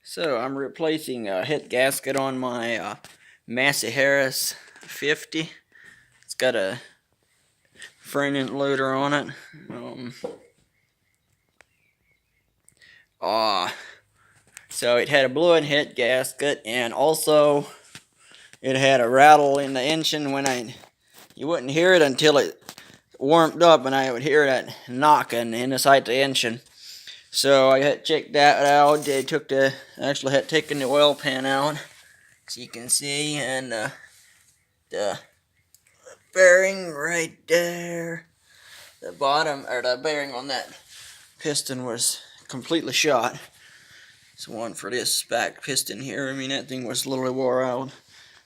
So I'm replacing a head gasket on my Massey Harris 50. It's got a front end loader on it. So it had a blow-in head gasket, and also it had a rattle in the engine when you wouldn't hear it until it warmed up, and I would hear that knocking inside the engine. So I had checked that out. They actually had taken the oil pan out, as you can see, and the bearing right there, the bottom, or the bearing on that piston was completely shot. It's one for this back piston here. I mean, that thing was literally wore out,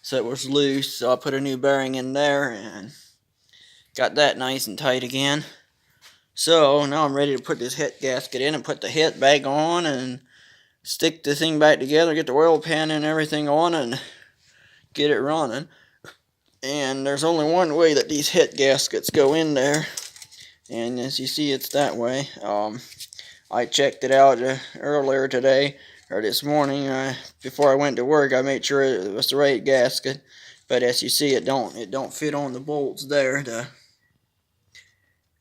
so it was loose. So I put a new bearing in there and got that nice and tight again. So now I'm ready to put this head gasket in and put the head back on and stick the thing back together, get the oil pan and everything on, and get it running. And there's only one way that these head gaskets go in there, and as you see, it's that way. I checked it out earlier today, or this morning, before I went to work. I made sure it was the right gasket, but as you see, it don't fit on the bolts there.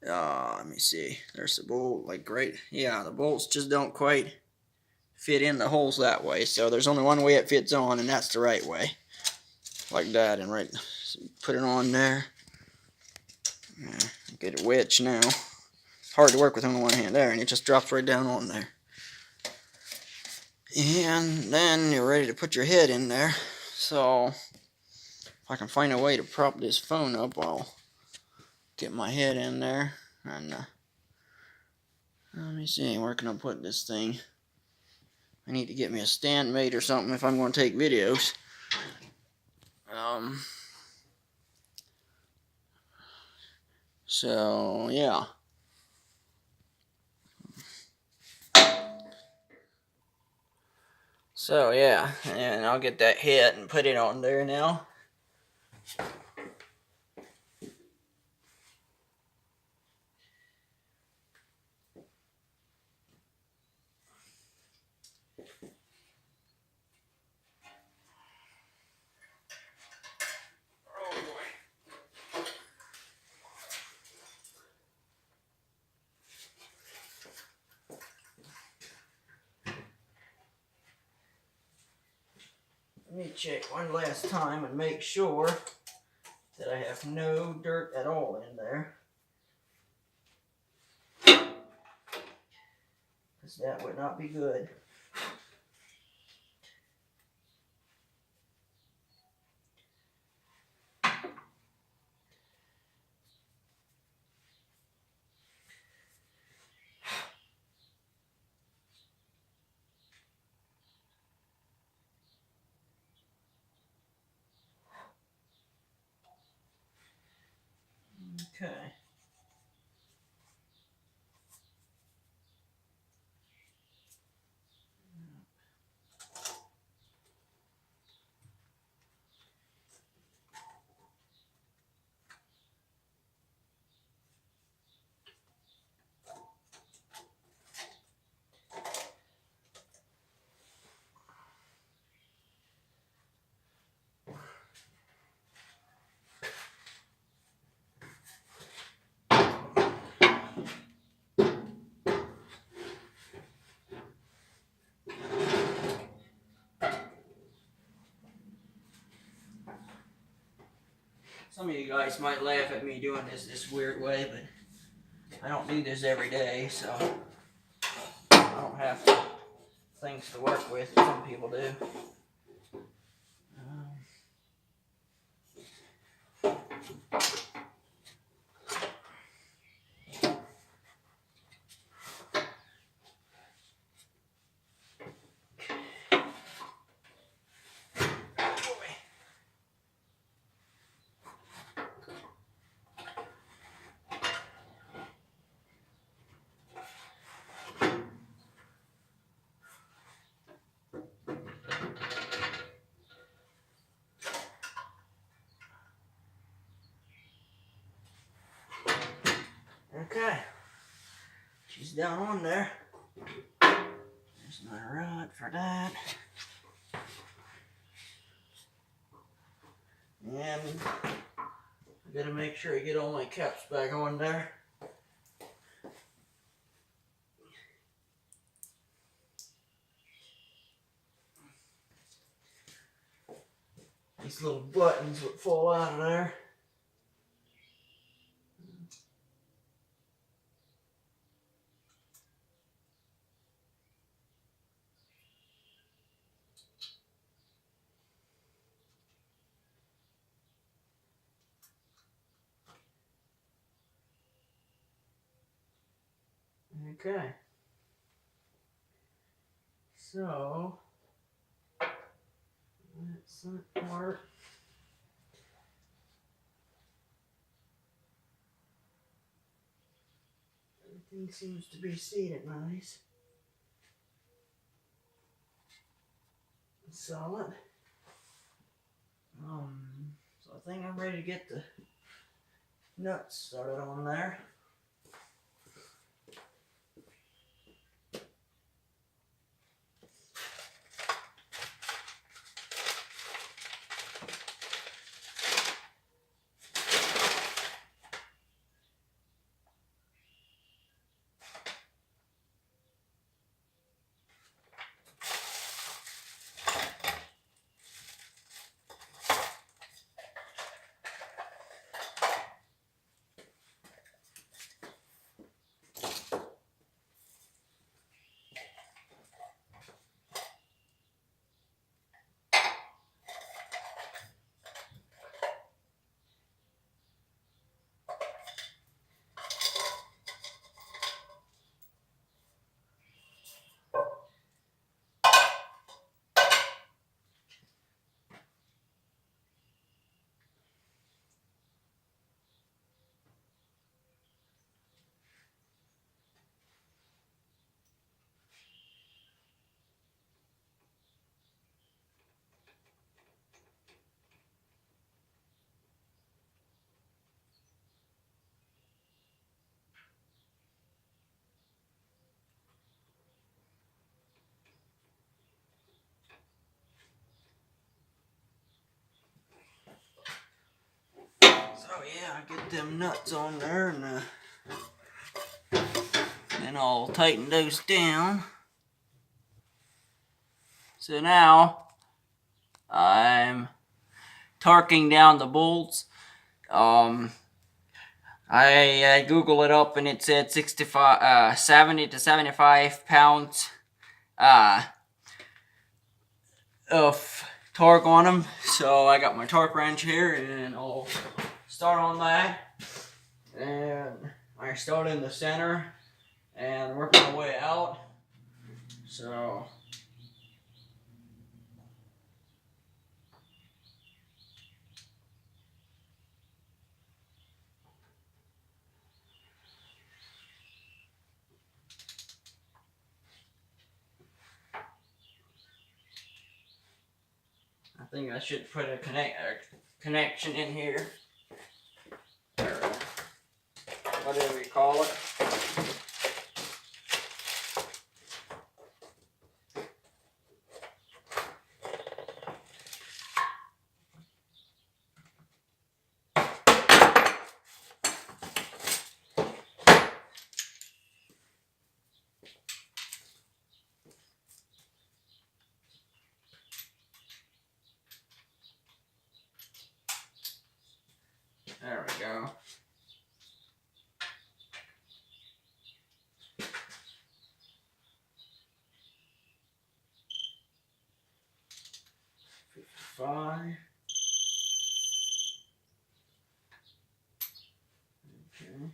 Let me see. There's the bolt, the bolts just don't quite fit in the holes that way. So there's only one way it fits on, and that's the right way, like that. And so put it on there. Get it wedged now. Hard to work with on one hand there, and it just drops right down on there. And then you're ready to put your head in there. So if I can find a way to prop this phone up, I'll get my head in there. And let me see, where can I put this thing? I need to get me a stand made or something if I'm going to take videos. So yeah. So yeah, and I'll get that head and put it on there now. Let me check one last time and make sure that I have no dirt at all in there, because that would not be good. Okay. Some of you guys might laugh at me doing this weird way, but I don't do this every day, so I don't have things to work with. Some people do. Okay, she's down on there. There's There's my rod for that. And I gotta make sure I get all my caps back on there. These little buttons would fall out of there. Okay. So that's that part. Everything seems to be seated nice. Solid. So I think I'm ready to get the nuts started on there. So yeah, I get them nuts on there, and then I'll tighten those down. So now I'm torquing down the bolts. I Googled it up and it said 70 to 75 pounds of torque on them. So I got my torque wrench here and I'll start on that. And I start in the center and work my way out. So I think I should put a connection in here, or whatever you call it. There we go. Fine. Okay.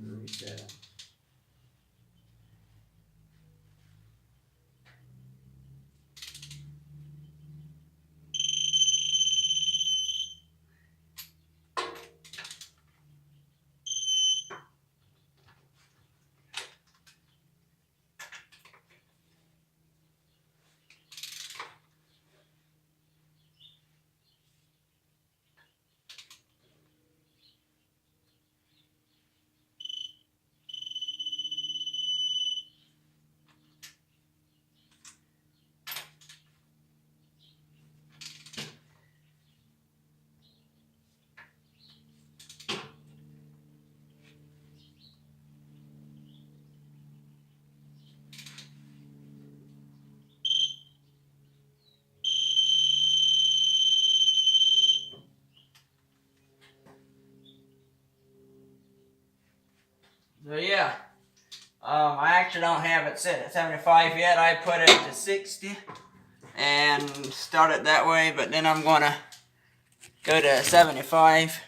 Reset. So yeah, I actually don't have it set at 75 yet. I put it to 60 and start it that way, but then I'm gonna go to 75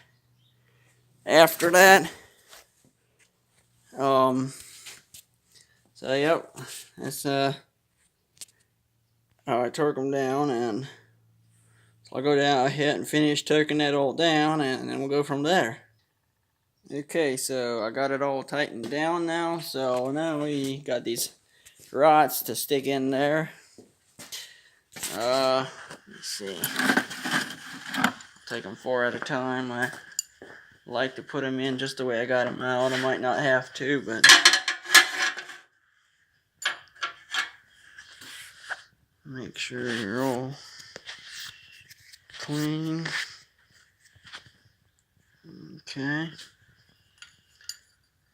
after that. So yep, that's how I torque them down, and so I'll go down ahead and finish torquing that all down, and then we'll go from there. Okay, so I got it all tightened down now, so now we got these rods to stick in there. Let's see. Take them 4 at a time. I like to put them in just the way I got them out. I might not have to, but make sure you're all clean. Okay.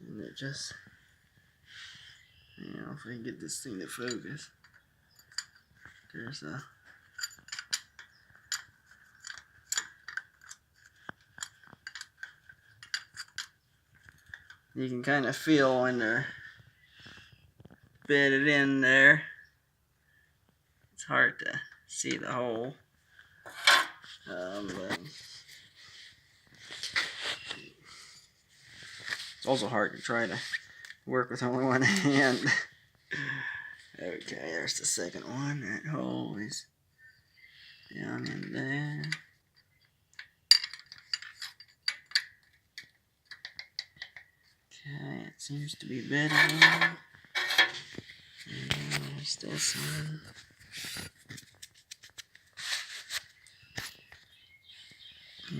And it just, you know, if I can get this thing to focus. There's a you can kind of feel when they're bedded in there. It's hard to see the hole. But it's also hard to try to work with only one hand. Okay, there's the second one. That hole is down in there. Okay, it seems to be bedded in. And there's this one.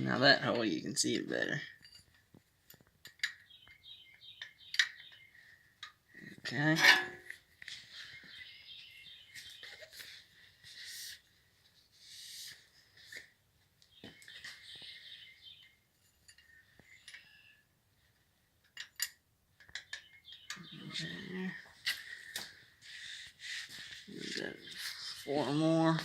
Now that hole you can see it better. Okay. There. We've got 4 more.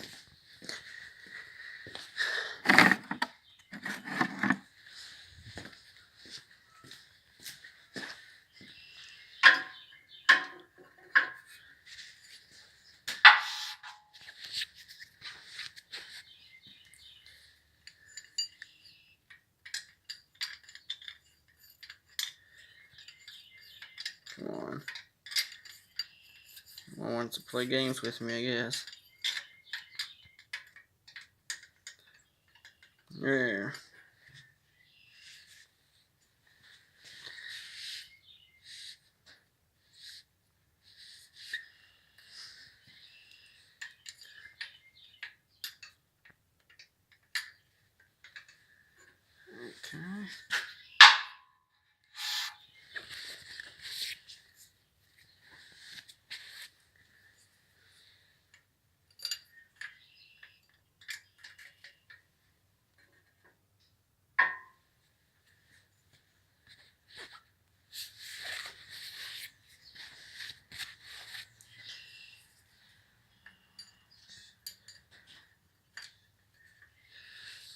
Come on. wants to play games with me, I guess. There. Okay.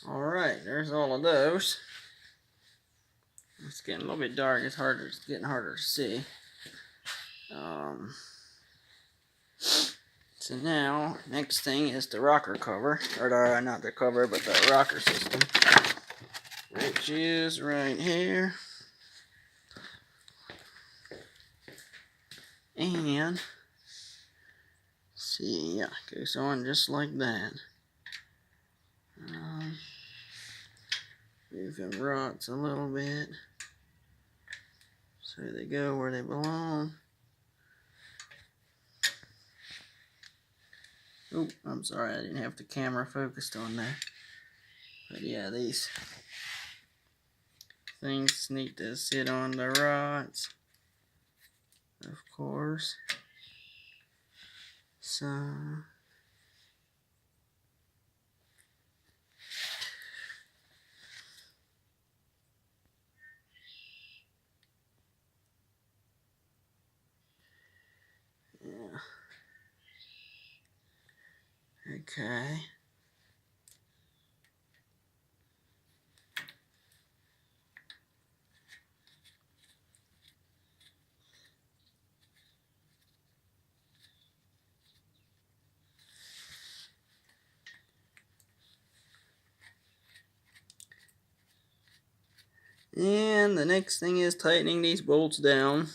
Alright, there's all of those. It's getting a little bit dark, it's getting harder to see. So now, next thing is the rocker cover, or not the cover, but the rocker system, which is right here. And, see, yeah, goes on just like that. Move them rods a little bit, so they go where they belong. Oh, I'm sorry, I didn't have the camera focused on that. But yeah, these things need to sit on the rods, of course. So, yeah. Okay. And the next thing is tightening these bolts down.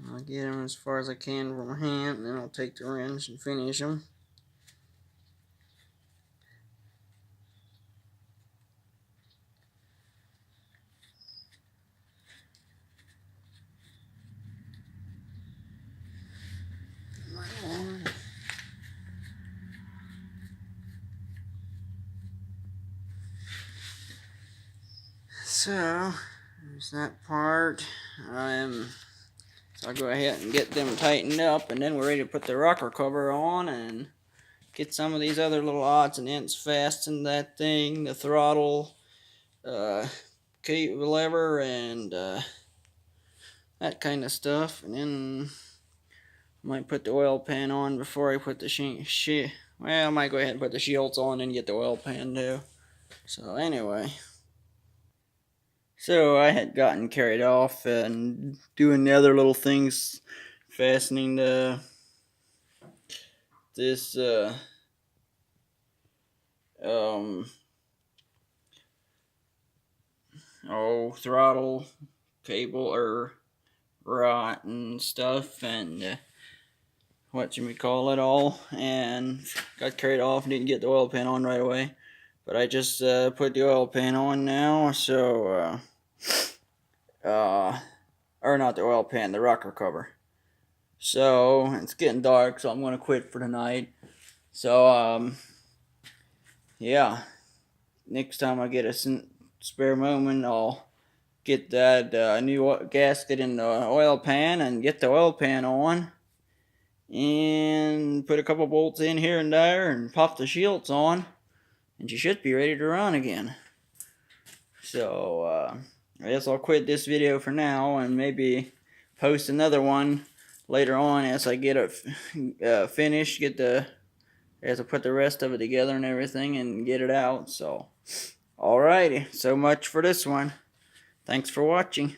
I'll get them as far as I can from hand, and then I'll take the wrench and finish them. So, there's that part. So I'll go ahead and get them tightened up, and then we're ready to put the rocker cover on and get some of these other little odds and ends fastened, that thing, the throttle, cable lever, and that kind of stuff. And then I might put the oil pan on before I put the well, I might go ahead and put the shields on and get the oil pan too. So anyway. So I had gotten carried off and doing the other little things, fastening this throttle cable or rod and stuff, and all, and got carried off and didn't get the oil pan on right away. But I just put the oil pan on now, so or not the oil pan, the rocker cover. So it's getting dark, so I'm gonna quit for tonight. So yeah, next time I get a spare moment, I'll get that new gasket in the oil pan and get the oil pan on, and put a couple bolts in here and there and pop the shields on, and you should be ready to run again. So I guess I'll quit this video for now and maybe post another one later on as I get it finished, as I put the rest of it together and everything and get it out. So alrighty, so much for this one. Thanks for watching.